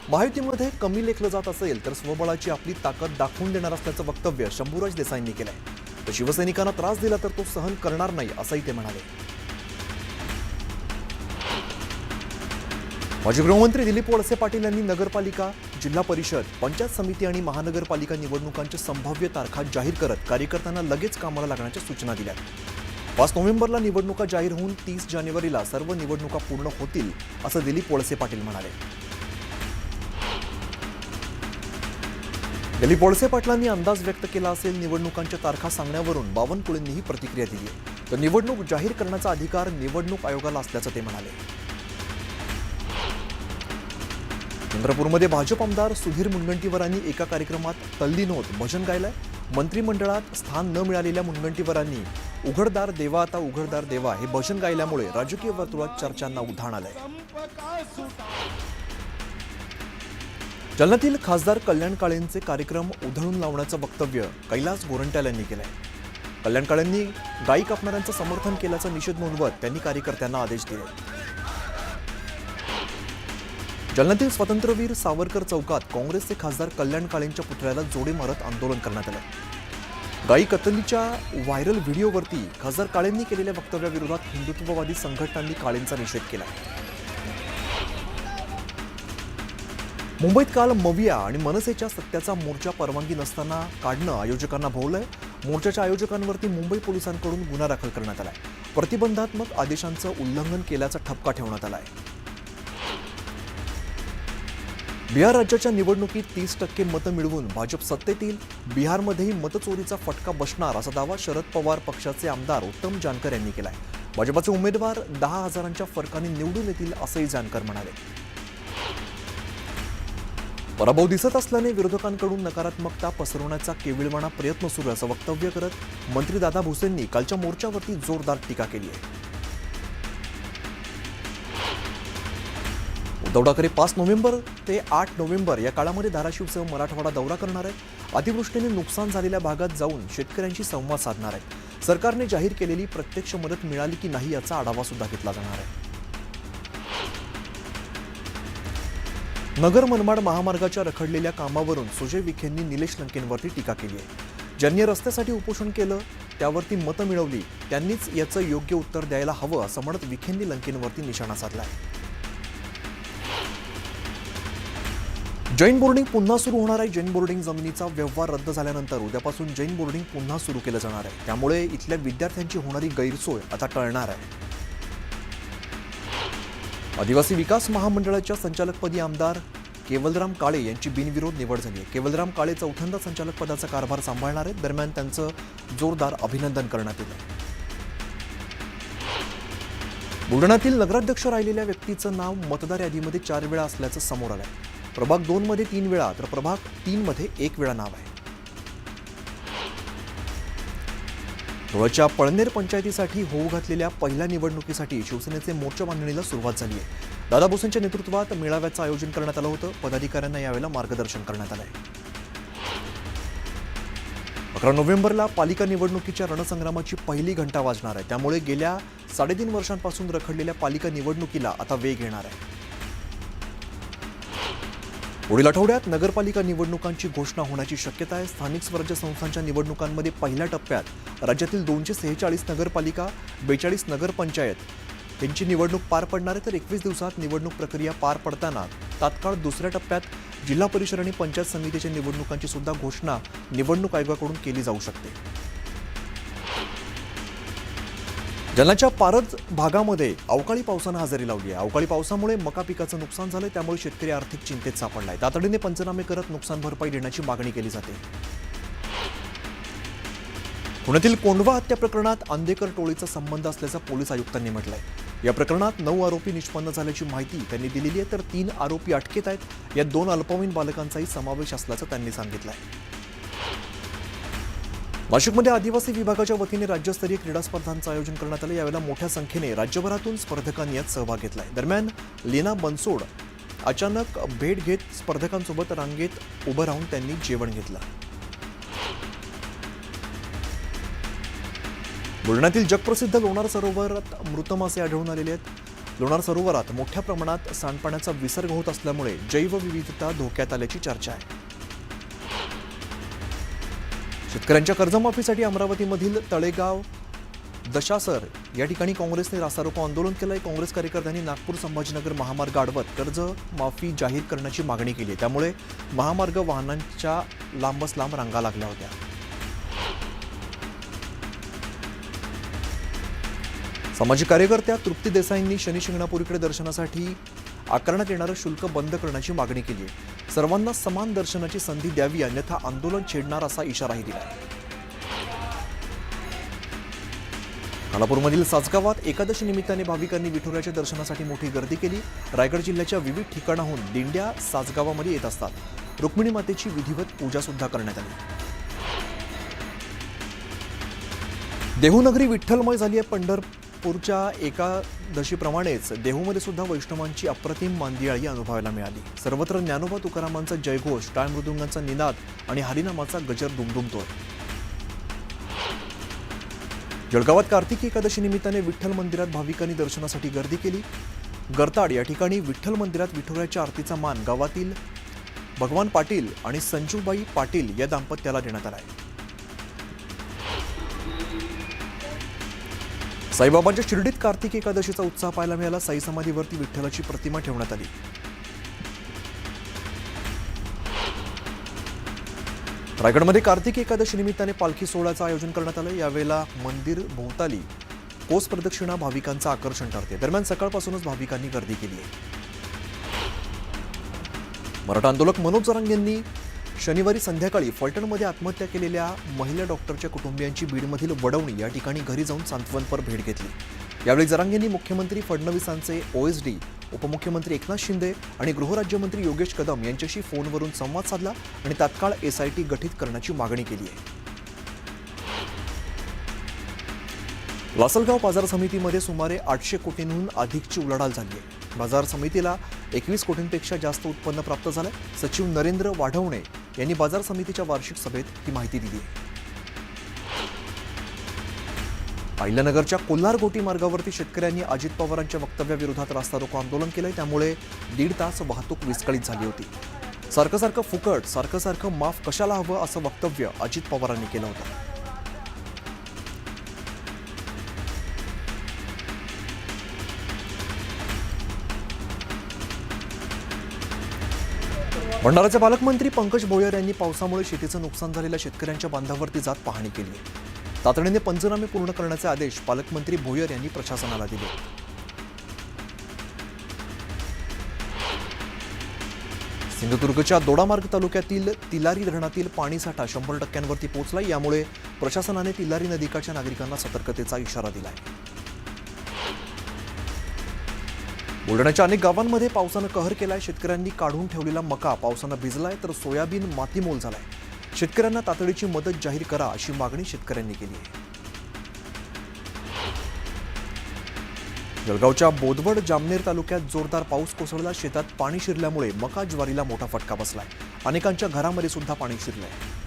महायुतीमध्ये कमी लेखलं जात असेल तर स्वबळाची आपली ताकद दाखवून देणार असल्याचं वक्तव्य शंभूराज देसाईंनी केलंय. तर शिवसैनिकांना त्रास दिला तर तो सहन करणार नाही असंही ते म्हणाले. माजी गृहमंत्री दिलीप वळसे पाटील यांनी नगरपालिका, जिल्हा परिषद, पंचायत समिती आणि महानगरपालिका निवडणुकांच्या संभाव्य तारखा जाहीर करत कार्यकर्त्यांना लगेच कामाला लागण्याच्या सूचना दिल्या. 5 नोव्हेंबरला निवडणुका जाहीर होऊन 30 जानेवारीला सर्व निवडणुका पूर्ण होतील असं दिलीप वळसे पाटील म्हणाले. दिलीप वळसे पाटलांनी अंदाज व्यक्त केला असेल निवडणुकांच्या तारखा सांगण्यावरून बावनकुळेंनीही प्रतिक्रिया दिली आहे. तर निवडणूक जाहीर करण्याचा अधिकार निवडणूक आयोगाला असल्याचं ते म्हणाले. चंद्रपूरमध्ये भाजप आमदार सुधीर मुनगंटीवारांनी एका कार्यक्रमात तल्लीन होत भजन गायलंय. मंत्रिमंडळात स्थान न मिळालेल्या मुनगंटीवारांनी उघडदार देवा आता उघडदार देवा हे भजन गायल्यामुळे राजकीय वर्तुळात चर्चांना उधाण आलंय. जालन्यातील खासदार कल्याण काळेंचे कार्यक्रम उधळून लावण्याचं वक्तव्य कैलास गोरंट्याल यांनी केलंय. कल्याण काळेंनी गायी कापणाऱ्यांचं समर्थन केल्याचा निषेध नोंदवत त्यांनी कार्यकर्त्यांना आदेश दिले. जालन्यातील स्वातंत्र्यवीर सावरकर चौकात काँग्रेसचे खासदार कल्याण काळेंच्या पुतळ्याला जोडे मारत आंदोलन करण्यात आलं. गायी कत्तलीच्या व्हायरल व्हिडिओवरती खासदार काळेंनी केलेल्या वक्तव्याविरोधात हिंदुत्ववादी संघटनांनी काळेंचा निषेध केला. मुंबईत काल मविया आणि मनसेच्या सत्याचा मोर्चा परवानगी नसताना काढणं आयोजकांना भोवलंय. मोर्चाच्या आयोजकांवरती मुंबई पोलिसांकडून गुन्हा दाखल करण्यात आलाय. प्रतिबंधात्मक आदेशांचं उल्लंघन केल्याचा ठपका ठेवण्यात आलाय. बिहार राज्याच्या निवडणुकीत 30% मतं मिळवून भाजप सत्तेत येईल. बिहारमध्येही मतचोरीचा फटका बसणार असा दावा शरद पवार पक्षाचे आमदार उत्तम जानकर यांनी केलाय. भाजपाचे उमेदवार 10,000च्या फरकाने निवडून येतील असंही जानकर म्हणाले. पराभव दिसत असल्याने विरोधकांकडून नकारात्मकता पसरवण्याचा केविलवाणा प्रयत्न सुरू असं वक्तव्य करत मंत्री दादा भुसेंनी कालच्या मोर्चावरती जोरदार टीका केली आहे. उद्धव ठाकरे 5 नोव्हेंबर ते 8 नोव्हेंबर या काळामध्ये धाराशिवसह मराठवाडा दौरा करणार आहेत. अतिवृष्टीने नुकसान झालेल्या भागात जाऊन शेतकऱ्यांशी संवाद साधणार आहेत. सरकारने जाहीर केलेली प्रत्यक्ष मदत मिळाली की नाही याचा आढावा सुद्धा घेतला जाणार आहे. नगर मनमाड महामार्गाच्या रखडलेल्या कामावरून सुजय विखेंनी निलेश लंकेंवरती टीका केली आहे. ज्यांनी रस्त्यासाठी उपोषण केलं त्यावरती मतं मिळवली त्यांनीच याचं योग्य उत्तर द्यायला हवं असं म्हणत विखेंनी लंकेंवरती निशाणा साधलाय. जैन बोर्डिंग पुन्हा सुरू होणार आहे. जैन बोर्डिंग जमिनीचा व्यवहार रद्द झाल्यानंतर उद्यापासून जैन बोर्डिंग पुन्हा सुरू केलं जाणार आहे. त्यामुळे इथल्या विद्यार्थ्यांची होणारी गैरसोय आता टळणार आहे. आदिवासी विकास महामंडळाच्या संचालकपदी आमदार केवलराम काळे यांची बिनविरोध निवड झाली आहे. केवलराम काळे चौथ्यांदा संचालक पदाचा कारभार सांभाळणार आहेत. दरम्यान त्यांचं जोरदार अभिनंदन करण्यात येतं. बुलढाण्यातील नगराध्यक्ष राहिलेल्या व्यक्तीचं नाव मतदार यादीमध्ये 4 वेळा असल्याचं समोर आलंय. प्रभाग 2 मध्ये 3 वेळा तर प्रभाग 3 मध्ये 1 वेळा नाव आहे. धुळ्याच्या पळनेर पंचायतीसाठी होऊ घातलेल्या पहिल्या निवडणुकीसाठी शिवसेनेचे मोर्चा बांधणीला सुरुवात झाली आहे. दादा भुसेंच्या नेतृत्वात मेळाव्याचं आयोजन करण्यात आलं होतं. पदाधिकाऱ्यांना यावेळेला मार्गदर्शन करण्यात आलंय. 11 नोव्हेंबरला पालिका निवडणुकीच्या रणसंग्रामाची पहिली घंटा वाजणार आहे. त्यामुळे गेल्या 3.5 वर्षांपासून रखडलेल्या पालिका निवडणुकीला आता वेग येणार आहे. पुढील आठवड्यात नगरपालिका निवडणुकांची घोषणा होण्याची शक्यता आहे. स्थानिक स्वराज्य संस्थांच्या निवडणुकांमध्ये पहिल्या टप्प्यात राज्यातील 246 नगरपालिका, 42 नगरपंचायत यांची निवडणूक पार पडणार आहे. तर 21 दिवसात निवडणूक प्रक्रिया पार पडताना तात्काळ दुसऱ्या टप्प्यात जिल्हा परिषद आणि पंचायत समितीच्या निवडणुकांची सुद्धा घोषणा निवडणूक आयोगाकडून केली जाऊ शकते. जालन्याच्या पारज भागामध्ये अवकाळी पावसानं हजेरी लावली आहे. अवकाळी पावसामुळे मका पिकाचं नुकसान झालंय. त्यामुळे शेतकरी आर्थिक चिंतेत सापडलाय. तातडीने पंचनामे करत नुकसान भरपाई देण्याची मागणी केली जाते. पुण्यातील कोंढवा हत्या प्रकरणात अंधेकर टोळीचा संबंध असल्याचं पोलीस आयुक्तांनी म्हटलंय. या प्रकरणात 9 आरोपी निष्पन्न झाल्याची माहिती त्यांनी दिलेली आहे. तर 3 आरोपी अटकेत आहेत. यात 2 अल्पवयीन बालकांचाही समावेश असल्याचं त्यांनी सांगितलंय. नाशिकमध्ये आदिवासी विभागाच्या वतीने राज्यस्तरीय क्रीडा स्पर्धांचं आयोजन करण्यात आलं. यावेळेला मोठ्या संख्येने राज्यभरातून स्पर्धकांनी यात सहभाग घेतलाय. दरम्यान लीना बनसोड अचानक भेट घेत स्पर्धकांसोबत रांगेत उभं राहून त्यांनी जेवण घेतलं. बुलढाण्यातील जगप्रसिद्ध लोणार सरोवरात मृत मासे आढळून आलेले आहेत. लोणार सरोवरात मोठ्या प्रमाणात सांडपाण्याचा विसर्ग होत असल्यामुळे जैवविविधता धोक्यात आल्याची चर्चा आहे. शेतकऱ्यांच्या कर्जमाफीसाठी अमरावतीमधील तळेगाव दशासर या ठिकाणी काँग्रेसने रास्तारोको आंदोलन केलंय. काँग्रेस कार्यकर्त्यांनी नागपूर संभाजीनगर महामार्ग अडवत कर्जमाफी जाहीर करण्याची मागणी केली आहे. त्यामुळे महामार्ग वाहनांच्या लांबच लांब रांगा लागल्या होत्या. सामाजिक कार्यकर्त्या तृप्ती देसाईंनी शनी शिंगणापूरकडे दर्शनासाठी आकारण्यात येणारं शुल्क बंद करण्याची मागणी केली आहे. सर्वांना समान दर्शनाची संधी द्यावी अन्यथा आंदोलन छेडणार असा इशाराही दिला. खानापूरमधील सासगावात एकादशी निमित्ताने भाविकांनी विठुरायाच्या दर्शनासाठी मोठी गर्दी केली. रायगड जिल्ह्याच्या विविध ठिकाणाहून दिंड्या सासगावामध्ये येत असतात. रुक्मिणी मातेची विधिवत पूजा सुद्धा करण्यात आली. देहूनगरी विठ्ठलमय झाली आहे. पंढरपूरच्या एकादशीप्रमाणेच देहूमध्ये सुद्धा वैष्णवांची अप्रतिम मांदियाळी अनुभवायला मिळाली. सर्वत्र ज्ञानोबा तुकारामांचा जयघोष, टाळ मृदुंगांचा निनाद आणि हरिनामाचा गजर दुमदुमतोय. जळगावात कार्तिकी एकादशी निमित्ताने विठ्ठल मंदिरात भाविकांनी दर्शनासाठी गर्दी केली. गरताड या ठिकाणी विठ्ठल मंदिरात विठुरायाच्या आरतीचा मान गावातील भगवान पाटील आणि संजूबाई पाटील या दाम्पत्याला देण्यात आला आहे. साईबाबांच्या शिर्डीत कार्तिकी एकादशीचा उत्साह पाहायला मिळाला. साई समाधीवरती विठ्ठलाची प्रतिमा ठेवण्यात आली. रायगडमध्ये कार्तिकी एकादशी निमित्ताने पालखी सोहळ्याचं आयोजन करण्यात आलं. यावेळेला मंदिर भोवताली कोस प्रदक्षिणा भाविकांचं आकर्षण ठरते. दरम्यान सकाळपासूनच भाविकांनी गर्दी केली आहे. मराठा आंदोलक मनोज जरांगे यांनी शनिवारी संध्याकाळी फलटणमध्ये आत्महत्या केलेल्या महिला डॉक्टरच्या कुटुंबियांची बीडमधील वडवणी या ठिकाणी घरी जाऊन सांत्वनपर भेट घेतली. यावेळी जरांगेंनी मुख्यमंत्री फडणवीसांचे OSD, उपमुख्यमंत्री एकनाथ शिंदे आणि गृहराज्यमंत्री योगेश कदम यांच्याशी फोनवरून संवाद साधला आणि तात्काळ SIT गठीत करण्याची मागणी केली आहे. लासलगाव बाजार समितीमध्ये सुमारे 800 कोटींहून अधिकची उलाढाल झाली आहे. बाजार समितीला 21 कोटींपेक्षा जास्त उत्पन्न प्राप्त झालं. सचिव नरेंद्र वाढवणे यांनी बाजार समितीच्या वार्षिक सभेत ही माहिती दिली आहे. अहिल्यानगरच्या कोल्हार गोटी मार्गावरती शेतकऱ्यांनी अजित पवारांच्या वक्तव्याविरोधात रास्तारोको आंदोलन केलंय. त्यामुळे 1.5 तास वाहतूक विस्कळीत झाली होती. सारखं फुकट, सारखं माफ कशाला हवं असं वक्तव्य अजित पवारांनी केलं होतं. भंडाराचे पालकमंत्री पंकज भोयर यांनी पावसामुळे शेतीचं नुकसान झालेल्या शेतकऱ्यांच्या बांधावरती जात पाहणी केली आहे. तातडीने पंचनामे पूर्ण करण्याचे आदेश पालकमंत्री भोयर यांनी प्रशासनाला दिले. सिंधुदुर्गच्या दोडामार्ग तालुक्यातील तिलारी धरणातील पाणीसाठा 100% पोहोचला. यामुळे प्रशासनाने तिलारी नदीकाठच्या नागरिकांना सतर्कतेचा इशारा दिला आहे. बुलढाण्याच्या अनेक गावांमध्ये पावसानं कहर केलाय. शेतकऱ्यांनी काढून ठेवलेला मका पावसानं भिजलाय तर सोयाबीन मातीमोल झालाय. शेतकऱ्यांना तातडीची मदत जाहीर करा अशी मागणी शेतकऱ्यांनी केली आहे. जळगावच्या बोदवड जामनेर तालुक्यात जोरदार पाऊस कोसळला. शेतात पाणी शिरल्यामुळे मका ज्वारीला मोठा फटका बसलाय. अनेकांच्या घरामध्ये सुद्धा पाणी शिरलंय.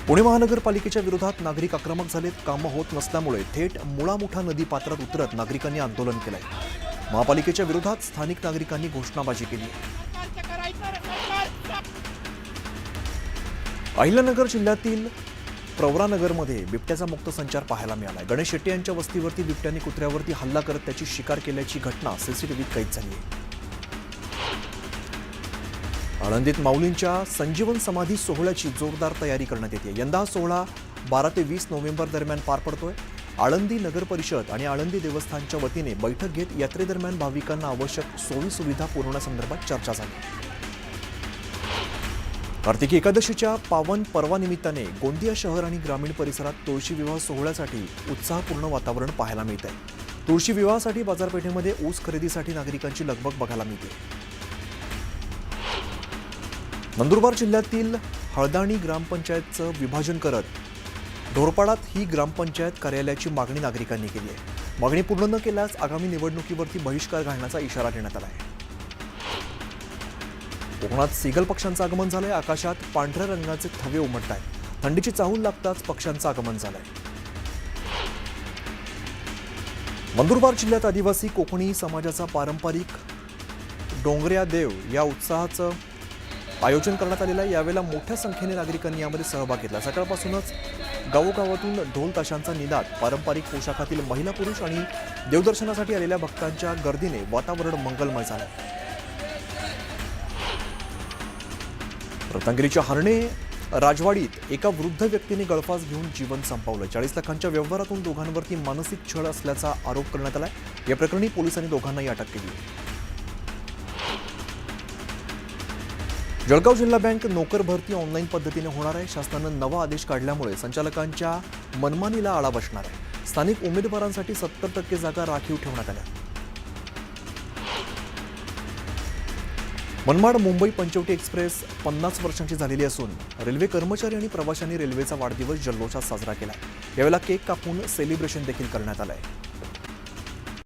पुणे महानगरपालिकेच्या विरोधात नागरिक आक्रमक झालेत. कामं होत नसल्यामुळे थेट मुळामुठा नदी पात्रात उतरत नागरिकांनी आंदोलन केलंय. महापालिकेच्या विरोधात स्थानिक नागरिकांनी घोषणाबाजी केली आहे. अहिल्यानगर जिल्ह्यातील प्रवरानगरमध्ये बिबट्याचा मुक्त संचार पाहायला मिळाला. गणेश शेट्टी यांच्या वस्तीवरती बिबट्याने कुत्र्यावरती हल्ला करत त्याची शिकार केल्याची घटना CCTVत कैद झाली आहे. आळंदीत माऊलींच्या संजीवन समाधी सोहळ्याची जोरदार तयारी करण्यात येते. यंदा हा सोहळा 12 ते 20 नोव्हेंबर दरम्यान पार पडतोय. आळंदी नगर परिषद आणि आळंदी देवस्थानच्या वतीने बैठक घेत यात्रेदरम्यान भाविकांना आवश्यक सोयी सुविधा पुरवण्यासंदर्भात चर्चा झाली. कार्तिकी एकादशीच्या पावन पर्वानिमित्ताने गोंदिया शहर आणि ग्रामीण परिसरात तुळशी विवाह सोहळ्यासाठी उत्साहपूर्ण वातावरण पाहायला मिळत आहे. तुळशी विवाहासाठी बाजारपेठेमध्ये ऊस खरेदीसाठी नागरिकांची लगबग बघायला मिळते. नंदुरबार जिल्ह्यातील हळदाणी ग्रामपंचायतचं विभाजन करत ढोरपाडात ही ग्रामपंचायत कार्यालयाची मागणी नागरिकांनी केली आहे. मागणी पूर्ण न केल्यास आगामी निवडणुकीवरती बहिष्कार घालण्याचा इशारा देण्यात आला आहे. कोकणात सीगल पक्ष्यांचं आगमन झालंय. आकाशात पांढऱ्या रंगाचे थवे उमटत आहेत. थंडीची चाहूल लागताच पक्ष्यांचं आगमन झालंय. नंदुरबार जिल्ह्यात आदिवासी कोकणी समाजाचा पारंपरिक डोंगऱ्या देव या उत्साहाचं आयोजन करण्यात आलेलं आहे। यावेळेला मोठ्या संख्येने नागरिकांनी यामध्ये सहभाग घेतला। सकाळपासूनच गावोगावातून ढोल ताशांचा निनाद, पारंपरिक पोशाखातील महिला पुरुष आणि देवदर्शनासाठी आलेल्या भक्तांच्या गर्दीने वातावरण मंगलमय झालं। रत्नागिरीच्या हर्णे राजवाडीत एका वृद्ध व्यक्तीने गळफास घेऊन जीवन संपवलं। 40 लाखांच्या व्यवहारातून दोघांवरती मानसिक छळ असल्याचा आरोप करण्यात आलाय। या प्रकरणी पोलिसांनी दोघांनाही अटक केली आहे। जळगाव जिल्हा बँक नोकर भरती ऑनलाईन पद्धतीने होणार आहे। शासनानं नवा आदेश काढल्यामुळे संचालकांच्या मनमानीला आळा बसणार आहे। स्थानिक उमेदवारांसाठी 70% जागा राखीव ठेवण्यात आल्या। मनमाड मुंबई पंचवटी एक्सप्रेस 50 वर्षांची झालेली असून रेल्वे कर्मचारी आणि प्रवाशांनी रेल्वेचा वाढदिवस जल्लोषात साजरा केला। यावेळेला केक कापून सेलिब्रेशन देखील करण्यात आलं आहे।